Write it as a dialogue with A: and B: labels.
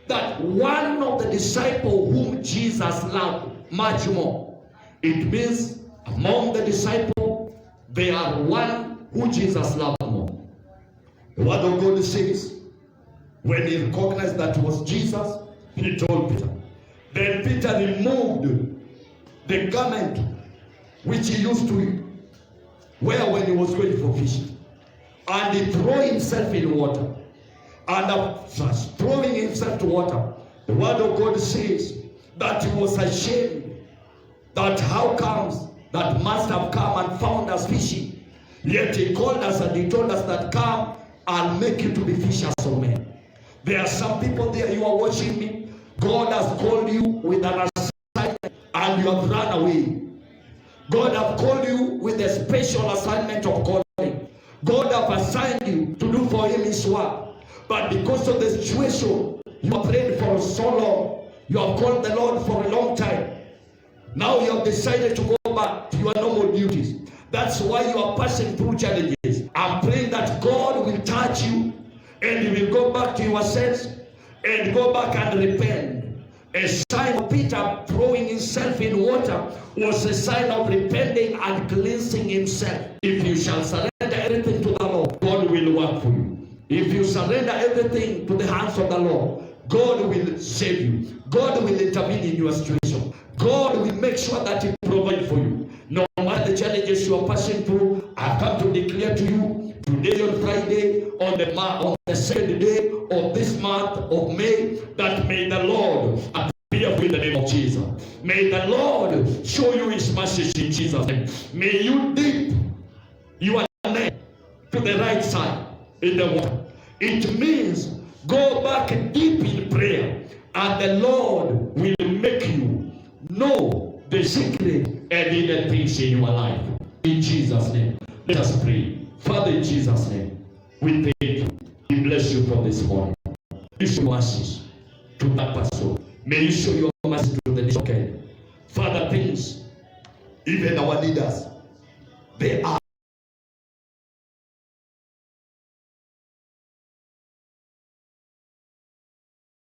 A: that one of the disciples whom Jesus loved much more. It means among the disciples, there are one who Jesus loved more. The word of God says, when he recognized that it was Jesus, he told Peter. Then Peter removed the garment which he used to wear when he was going for fishing, and he threw himself in water. And after throwing himself to water, the word of God says that he was ashamed, that how comes that must have come and found us fishing. Yet he called us and he told us that, come, I'll make you to be fishers of men. There are some people there, you are watching me. God has called you with an assignment and you have run away. God has called you with a special assignment of calling. God has assigned you to do for him his work. But because of the situation, you have prayed for so long. You have called the Lord for a long time. Now you have decided to go back to your normal duties. That's why you are passing through challenges. I'm praying that God will touch you and you will go back to your sense and go back and repent. A sign of Peter throwing himself in water was a sign of repenting and cleansing himself. If you shall surrender everything to the Lord, God will work for you. If you surrender everything to the hands of the Lord, God will save you. God will intervene in your situation. God will make sure that he provides for you. No matter the challenges you are passing through, I've come to declare to you today on Friday, on the second day of this month of May, that may the Lord appear in the name of Jesus. May the Lord show you his mercy in Jesus' name. May you dip your neck to the right side in the water. It means go back deep in prayer, and the Lord will make you know the secret and hidden things in your life. In Jesus' name, let us pray. Father, in Jesus' name, we thank you. We bless you for this morning. You show mercy to that person. May you show your mercy to the nation. Father, things, even our leaders, they are